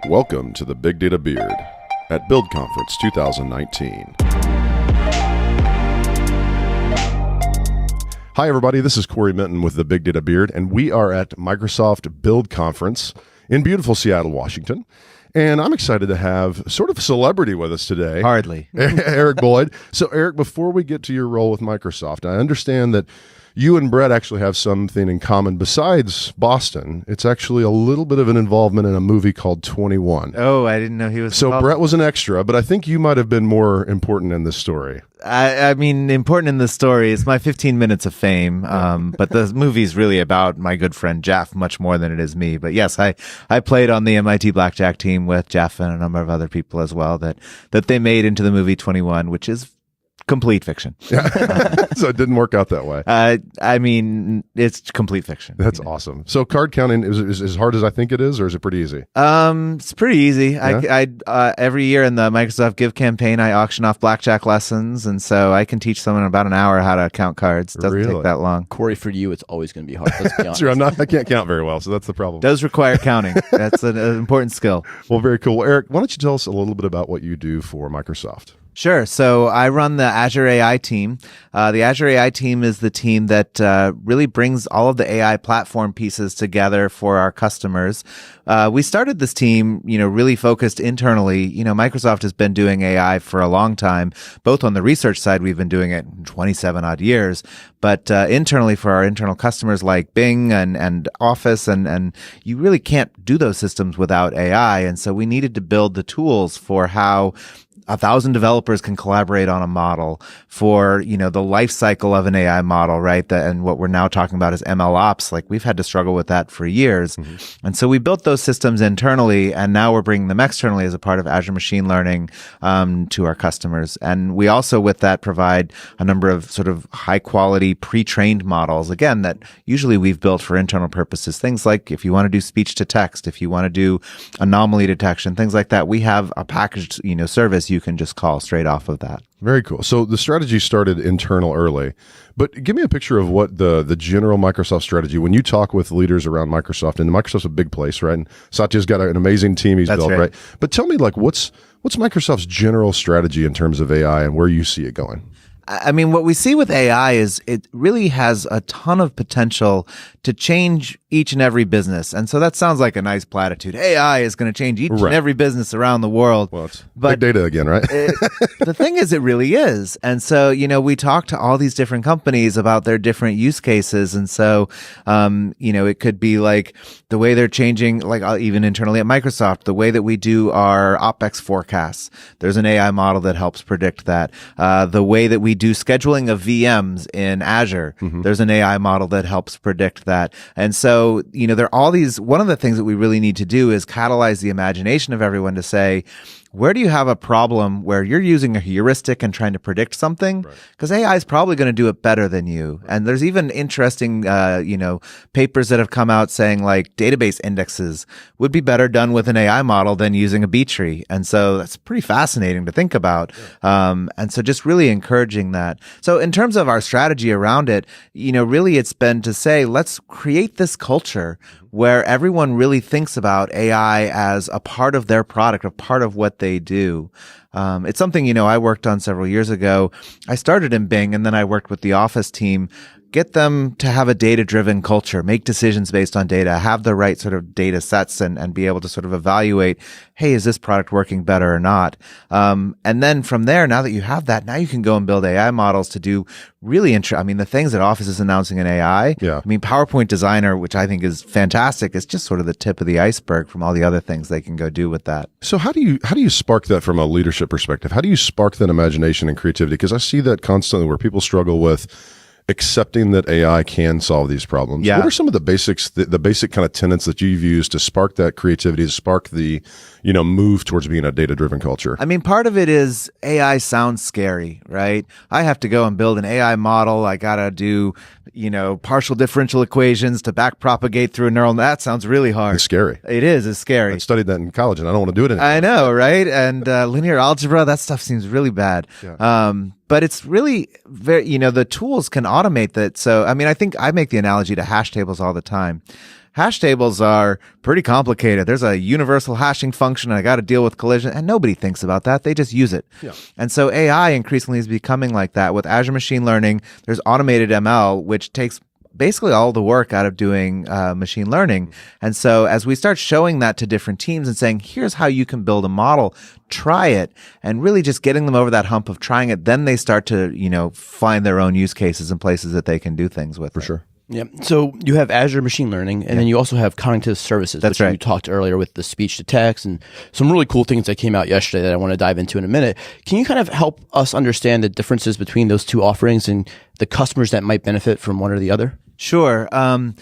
Welcome to the Big Data Beard at Build Conference 2019. Hi, everybody. This is Cory Minton with the Big Data Beard, and we are at Microsoft Build Conference in beautiful Seattle, Washington. And I'm excited to have sort of a celebrity with us today. Hardly. Eric Boyd. So, Eric, before we get to your role with Microsoft, I understand that you and Brett actually have something in common besides Boston. It's actually a little bit of an involvement in a movie called 21. Oh, I didn't know he was So involved. Brett was an extra, but I think you might have been more important in this story. I mean, important in the story. It's my 15 minutes of fame. But the movie's really about my good friend Jeff much more than it is me. But yes, I played on the MIT Blackjack team with Jeff and a number of other people as well that they made into the movie 21, which is complete fiction. Yeah. So it didn't work out that way. I mean, it's complete fiction. That's awesome. So card counting is as hard as I think it is, or is it pretty easy? It's pretty easy. Yeah? I every year in the Microsoft Give campaign, I auction off blackjack lessons, and so I can teach someone in about an hour how to count cards. Doesn't Really? take that long. Cory, for you, it's always going to be hard. Let's be honest. True. I can't count very well, so that's the problem. Does require counting. That's an important skill. Well, very cool. Well, Eric, why don't you tell us a little bit about what you do for Microsoft? Sure. So I run the Azure AI team. The Azure AI team is the team that really brings all of the AI platform pieces together for our customers. We started this team, really focused internally. Microsoft has been doing AI for a long time, both on the research side. We've been doing it 27 odd years, but internally for our internal customers like Bing and Office, and you really can't do those systems without AI. And so we needed to build the tools for how 1,000 developers can collaborate on a model for, the life cycle of an AI model, right? And what we're now talking about is ML ops. Like we've had to struggle with that for years. Mm-hmm. And so we built those systems internally, and now we're bringing them externally as a part of Azure Machine Learning to our customers. And we also, with that, provide a number of sort of high quality pre-trained models, again, that usually we've built for internal purposes. Things like if you want to do speech to text, if you want to do anomaly detection, things like that, we have a packaged, service you can just call straight off of that. Very cool. So the strategy started internal early, but give me a picture of what the general Microsoft strategy, when you talk with leaders around Microsoft, and Microsoft's a big place, right? And Satya's got an amazing team he's built, right? But tell me, what's Microsoft's general strategy in terms of AI and where you see it going? I mean, what we see with AI is it really has a ton of potential to change each and every business. And so that sounds like a nice platitude. AI is going to change each and every business around the world. Well, it's big data again, right? The thing is, it really is. And so, we talk to all these different companies about their different use cases. And so, it could be like the way they're changing, like even internally at Microsoft, the way that we do our OpEx forecasts. There's an AI model that helps predict that. The way that we do scheduling of VMs in Azure, there's an AI model that helps predict that. And so, there are all these, one of the things that we really need to do is catalyze the imagination of everyone to say, where do you have a problem where you're using a heuristic and trying to predict something? Because AI is probably going to do it better than you. And there's even interesting, papers that have come out saying like database indexes would be better done with an AI model than using a B tree. And so that's pretty fascinating to think about. And so just really encouraging that. So in terms of our strategy around it, really it's been to say, let's create this culture where everyone really thinks about AI as a part of their product, a part of what they do. It's something, I worked on several years ago. I started in Bing, and then I worked with the Office team. Get them to have a data-driven culture, make decisions based on data, have the right sort of data sets, and be able to sort of evaluate, hey, is this product working better or not? And then from there, now that you have that, now you can go and build AI models to do really the things that Office is announcing in AI. Yeah. PowerPoint Designer, which I think is fantastic, is just sort of the tip of the iceberg from all the other things they can go do with that. So how do you spark that from a leadership perspective? How do you spark that imagination and creativity? Because I see that constantly where people struggle with accepting that AI can solve these problems. Yeah. What are some of the basics, the basic kind of tenets that you've used to spark that creativity, to spark the, move towards being a data-driven culture? Part of it is AI sounds scary, right? I have to go and build an AI model. I got to do, partial differential equations to back propagate through a neural net. That sounds really hard. It's scary. It is. It's scary. I studied that in college and I don't want to do it anymore. I know, right? And linear algebra, that stuff seems really bad. Yeah. But it's really very, the tools can automate that. So, I think I make the analogy to hash tables all the time. hash tables are pretty complicated. There's a universal hashing function, and I got to deal with collision, and nobody thinks about that. They just use it. Yeah. And so AI increasingly is becoming like that. With Azure Machine Learning, there's automated ML, which takes basically all the work out of doing machine learning. And so as we start showing that to different teams and saying, here's how you can build a model, try it, and really just getting them over that hump of trying it, then they start to, find their own use cases and places that they can do things with. For sure. Yeah. So you have Azure Machine Learning, and then you also have cognitive services, That's which right. you talked earlier with the speech to text and some really cool things that came out yesterday that I want to dive into in a minute. Can you kind of help us understand the differences between those two offerings and the customers that might benefit from one or the other? Sure. I'm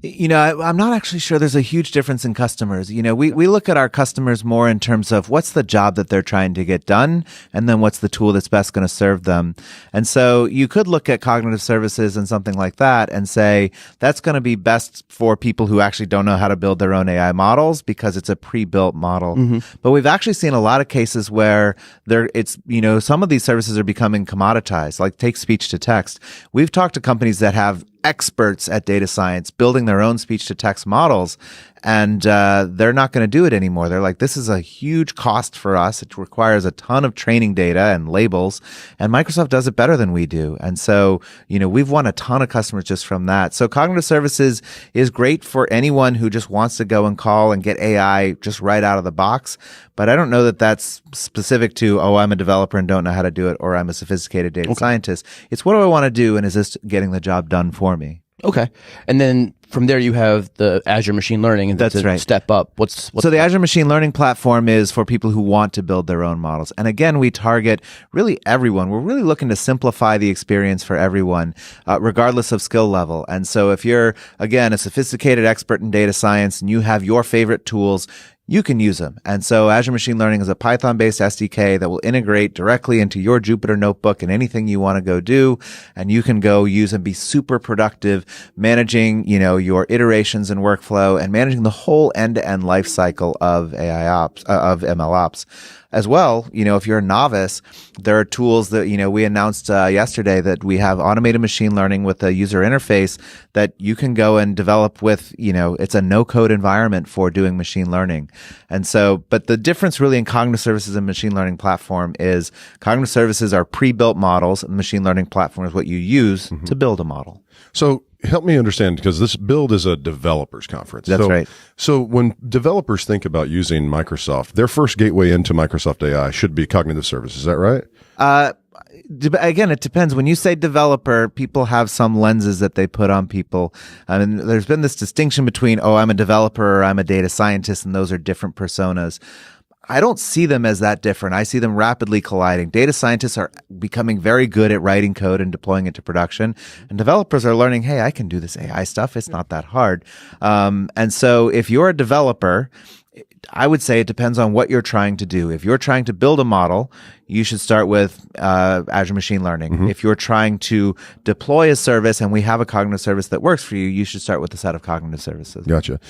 not actually sure there's a huge difference in customers. We look at our customers more in terms of what's the job that they're trying to get done, and then what's the tool that's best going to serve them. And so you could look at cognitive services and something like that and say that's going to be best for people who actually don't know how to build their own AI models because it's a pre-built model. Mm-hmm. But we've actually seen a lot of cases where some of these services are becoming commoditized, like take speech to text. We've talked to companies that have experts at data science building their own speech to text models, and they're not going to do it anymore. They're like, this is a huge cost for us. It requires a ton of training data and labels, and Microsoft does it better than we do. And so, we've won a ton of customers just from that. So cognitive services is great for anyone who just wants to go and call and get AI just right out of the box. But I don't know that that's specific to, I'm a developer and don't know how to do it, or I'm a sophisticated data scientist. It's what do I want to do, and is this getting the job done for me? Okay. And then from there you have the Azure Machine Learning, and that's right. Step up. So the Azure Machine Learning platform is for people who want to build their own models. And again, we target really everyone. We're really looking to simplify the experience for everyone, regardless of skill level. And so if you're, again, a sophisticated expert in data science and you have your favorite tools, you can use them. And so Azure Machine Learning is a Python-based SDK that will integrate directly into your Jupyter notebook and anything you want to go do. And you can go use and be super productive managing, your iterations and workflow and managing the whole end-to-end life cycle of AI ops, of ML ops. As well, if you're a novice, there are tools that, we announced yesterday that we have automated machine learning with a user interface that you can go and develop with, it's a no-code environment for doing machine learning. And so, but the difference really in cognitive services and machine learning platform is cognitive services are pre-built models, and machine learning platform is what you use to build a model. So help me understand, because this build is a developers conference. That's right. So when developers think about using Microsoft, their first gateway into Microsoft AI should be cognitive services. Is that right? Again, it depends. When you say developer, people have some lenses that they put on people. There's been this distinction between, I'm a developer or I'm a data scientist, and those are different personas. I don't see them as that different. I see them rapidly colliding. Data scientists are becoming very good at writing code and deploying it to production. And developers are learning, hey, I can do this AI stuff. It's not that hard. And so if you're a developer, I would say it depends on what you're trying to do. If you're trying to build a model, you should start with Azure Machine Learning. Mm-hmm. If you're trying to deploy a service and we have a cognitive service that works for you, you should start with a set of cognitive services. Gotcha.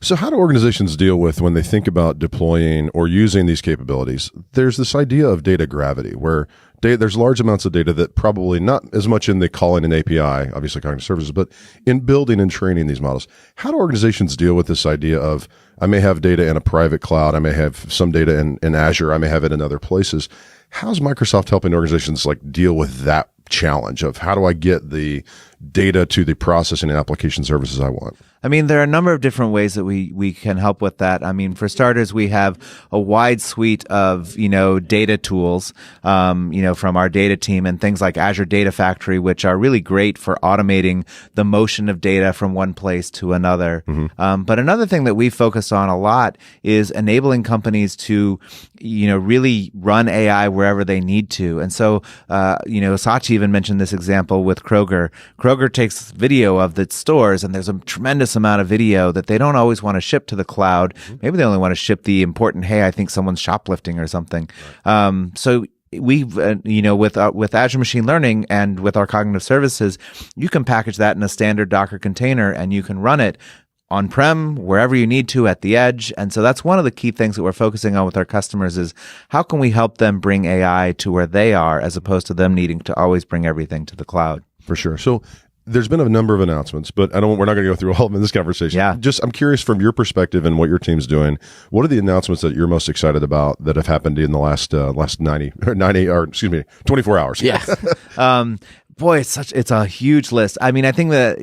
So how do organizations deal with when they think about deploying or using these capabilities? There's this idea of data gravity where there's large amounts of data that probably not as much in the calling an API, obviously cognitive services, but in building and training these models. How do organizations deal with this idea of, I may have data in a private cloud, I may have some data in Azure, I may have it in other places. How's Microsoft helping organizations deal with that challenge of how do I get the data to the processing and application services I want? There are a number of different ways that we can help with that. For starters, we have a wide suite of, data tools, from our data team, and things like Azure Data Factory, which are really great for automating the motion of data from one place to another. Mm-hmm. But another thing that we focus on a lot is enabling companies to, really run AI wherever they need to. And so, Satya even mentioned this example with Kroger. Kroger takes video of the stores, and there's a tremendous amount of video that they don't always want to ship to the cloud. Maybe they only want to ship the important, hey, I think someone's shoplifting or something. Right. So we've, with Azure Machine Learning and with our cognitive services, you can package that in a standard Docker container and you can run it on-prem, wherever you need to, at the edge. And so that's one of the key things that we're focusing on with our customers is how can we help them bring AI to where they are as opposed to them needing to always bring everything to the cloud? For sure. So there's been a number of announcements, but we're not going to go through all of them in this conversation. Yeah. I'm curious from your perspective and what your team's doing. What are the announcements that you're most excited about that have happened in the last 24 hours? Yeah. Boy, it's a huge list. I mean, I think that,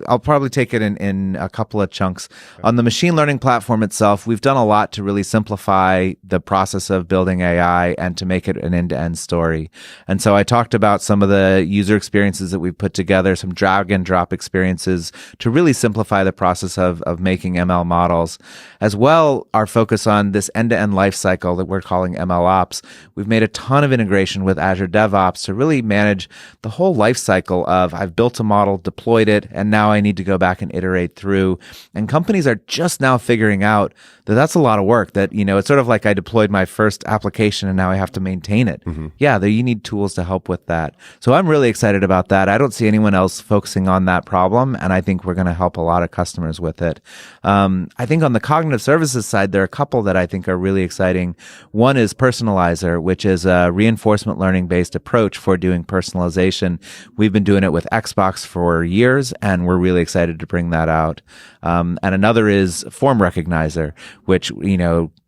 I'll probably take it in a couple of chunks. On the machine learning platform itself, we've done a lot to really simplify the process of building AI and to make it an end-to-end story. And so I talked about some of the user experiences that we've put together, some drag and drop experiences to really simplify the process of making ML models. As well, our focus on this end-to-end life cycle that we're calling ML Ops. We've made a ton of integration with Azure DevOps to really manage the whole life cycle of I've built a model, deployed it, and now I need to go back and iterate through. And companies are just now figuring out that that's a lot of work, that, it's sort of like I deployed my first application and now I have to maintain it. Mm-hmm. Yeah, you need tools to help with that. So I'm really excited about that. I don't see anyone else focusing on that problem, and I think we're going to help a lot of customers with it. I think on the cognitive services side, there are a couple that I think are really exciting. One is Personalizer, which is a reinforcement learning based approach for doing personalization. We've been doing it with Xbox for years, and we're really excited to bring that out. And another is Form Recognizer, which,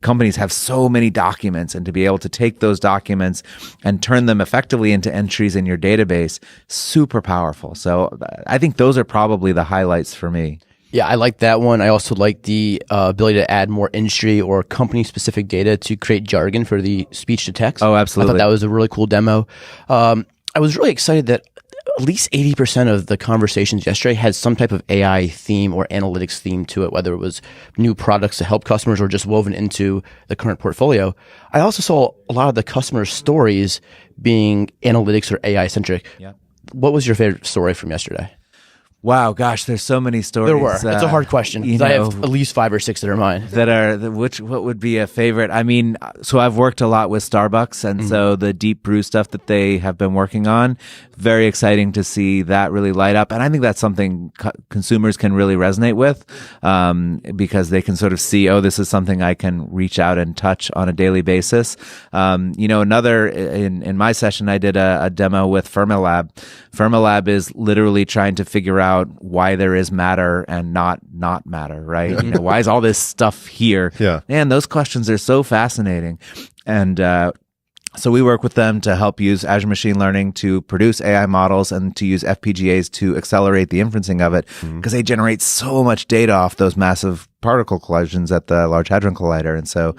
companies have so many documents, and to be able to take those documents and turn them effectively into entries in your database, super powerful. So I think those are probably the highlights for me. Yeah, I like that one. I also like the ability to add more industry or company-specific data to create jargon for the speech-to-text. Oh, absolutely. I thought that was a really cool demo. I was really excited that at least 80% of the conversations yesterday had some type of AI theme or analytics theme to it, whether it was new products to help customers or just woven into the current portfolio. I also saw a lot of the customer stories being analytics or AI-centric. Yeah. What was your favorite story from yesterday? Wow, gosh, there's so many stories. There were. It's a hard question. I have at least 5 or 6 that are mine. What would be a favorite? I mean, so I've worked a lot with Starbucks, and so the deep brew stuff that they have been working on, very exciting to see that really light up. And I think that's something consumers can really resonate with, because they can sort of see, this is something I can reach out and touch on a daily basis. Another, in my session, I did a demo with Fermilab. Fermilab is literally trying to figure out why there is matter and not matter, right? Why is all this stuff here? Yeah. Man, those questions are so fascinating. And so we work with them to help use Azure Machine Learning to produce AI models and to use FPGAs to accelerate the inferencing of it, because they generate so much data off those massive particle collisions at the Large Hadron Collider. And so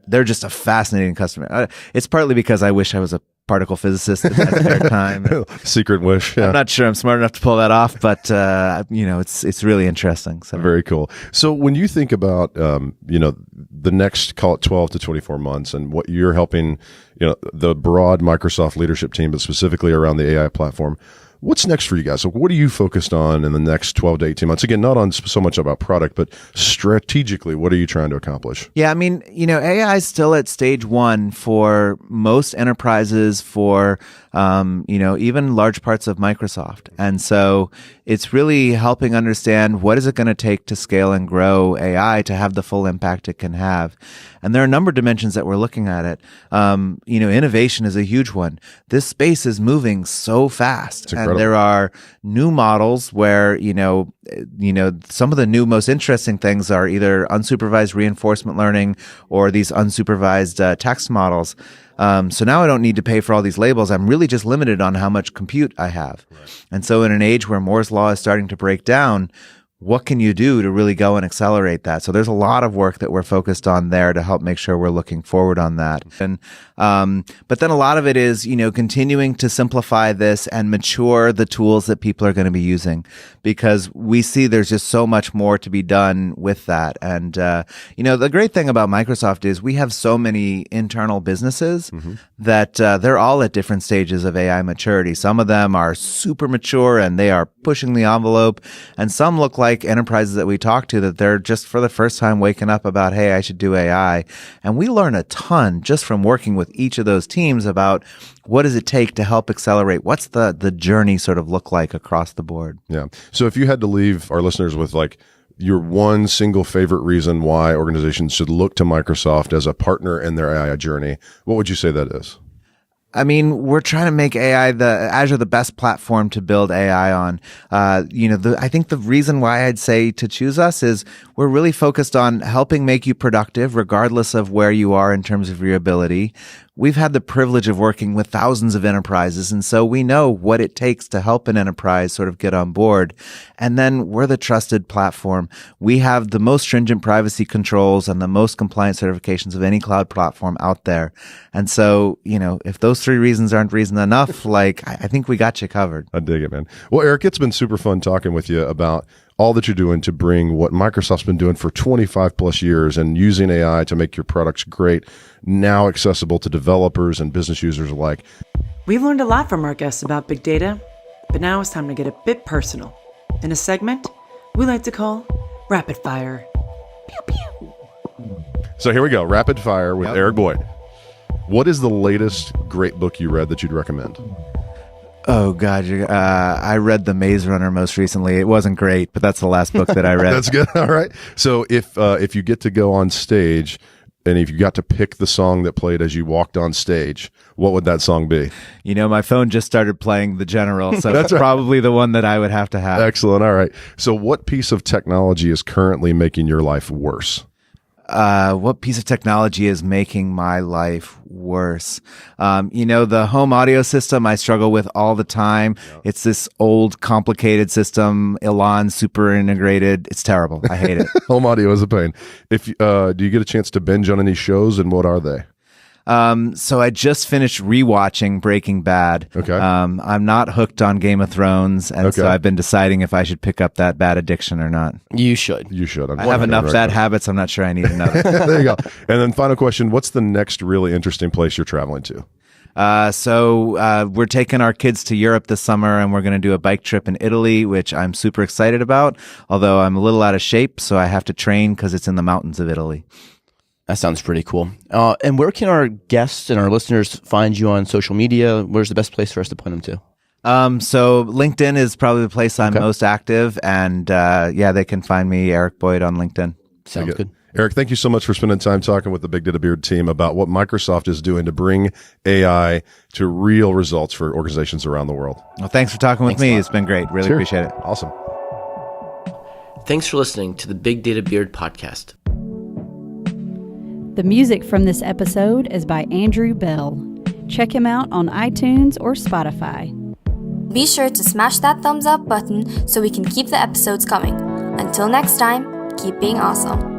they're just a fascinating customer. It's partly because I wish I was a particle physicist at that spare time. Secret wish. Yeah. I'm not sure I'm smart enough to pull that off, but it's really interesting. So very cool. So when you think about the next, call it 12 to 24 months, and what you're helping the broad Microsoft leadership team, but specifically around the AI platform, what's next for you guys? So what are you focused on in the next 12 to 18 months? Again, not on so much about product, but strategically, what are you trying to accomplish? Yeah, I mean, AI is still at stage 1 for most enterprises, for even large parts of Microsoft. And so it's really helping understand what is it going to take to scale and grow AI to have the full impact it can have. And there are a number of dimensions that we're looking at it. Innovation is a huge one. This space is moving so fast. And there are new models where, some of the new most interesting things are either unsupervised reinforcement learning or these unsupervised text models. So now I don't need to pay for all these labels. I'm really just limited on how much compute I have. Right. And so in an age where Moore's law is starting to break down, what can you do to really go and accelerate that? So there's a lot of work that we're focused on there to help make sure we're looking forward on that. And but then a lot of it is, continuing to simplify this and mature the tools that people are going to be using, because we see there's just so much more to be done with that. And the great thing about Microsoft is we have so many internal businesses that they're all at different stages of AI maturity. Some of them are super mature and they are pushing the envelope, and some look like enterprises that we talk to that they're just for the first time waking up about, hey, I should do AI. And we learn a ton just from working with each of those teams about what does it take to help accelerate? What's the journey sort of look like across the board? Yeah. So if you had to leave our listeners with your one single favorite reason why organizations should look to Microsoft as a partner in their AI journey, what would you say that is? I mean, we're trying to make Azure the best platform to build AI on. I think the reason why I'd say to choose us is we're really focused on helping make you productive regardless of where you are in terms of your ability. We've had the privilege of working with thousands of enterprises, and so we know what it takes to help an enterprise sort of get on board. And then we're the trusted platform. We have the most stringent privacy controls and the most compliant certifications of any cloud platform out there. And so, if those three reasons aren't reason enough, I think we got you covered. I dig it, man. Well, Eric, it's been super fun talking with you about all that you're doing to bring what Microsoft's been doing for 25 plus years and using AI to make your products great, now accessible to developers and business users alike. We've learned a lot from our guests about big data, but now it's time to get a bit personal in a segment we like to call Rapid Fire. Pew, pew. So here we go, Rapid Fire with Eric Boyd. What is the latest great book you read that you'd recommend? Oh, God. I read The Maze Runner most recently. It wasn't great, but that's the last book that I read. That's good. All right. So if you get to go on stage and if you got to pick the song that played as you walked on stage, what would that song be? My phone just started playing The General, so that's probably the one that I would have to have. Excellent. All right. So what piece of technology is currently making your life worse? What piece of technology is making my life worse? The home audio system I struggle with all the time. Yeah. It's this old, complicated system, Elan super integrated. It's terrible. I hate it. Home audio is a pain. If do you get a chance to binge on any shows, and what are they? So I just finished rewatching Breaking Bad. Okay. I'm not hooked on Game of Thrones, and so I've been deciding if I should pick up that bad addiction or not. You should. I have enough bad habits. I'm not sure I need another. There you go. And then final question, what's the next really interesting place you're traveling to? So we're taking our kids to Europe this summer, and we're going to do a bike trip in Italy, which I'm super excited about, although I'm a little out of shape, so I have to train because it's in the mountains of Italy. That sounds pretty cool. And where can our guests and our listeners find you on social media? Where's the best place for us to point them to? So LinkedIn is probably the place I'm most active. And they can find me, Eric Boyd, on LinkedIn. Sounds good. Eric, thank you so much for spending time talking with the Big Data Beard team about what Microsoft is doing to bring AI to real results for organizations around the world. Well, thanks for talking with me. It's been great. Really appreciate it. Awesome. Thanks for listening to the Big Data Beard podcast. The music from this episode is by Andrew Bell. Check him out on iTunes or Spotify. Be sure to smash that thumbs up button so we can keep the episodes coming. Until next time, keep being awesome.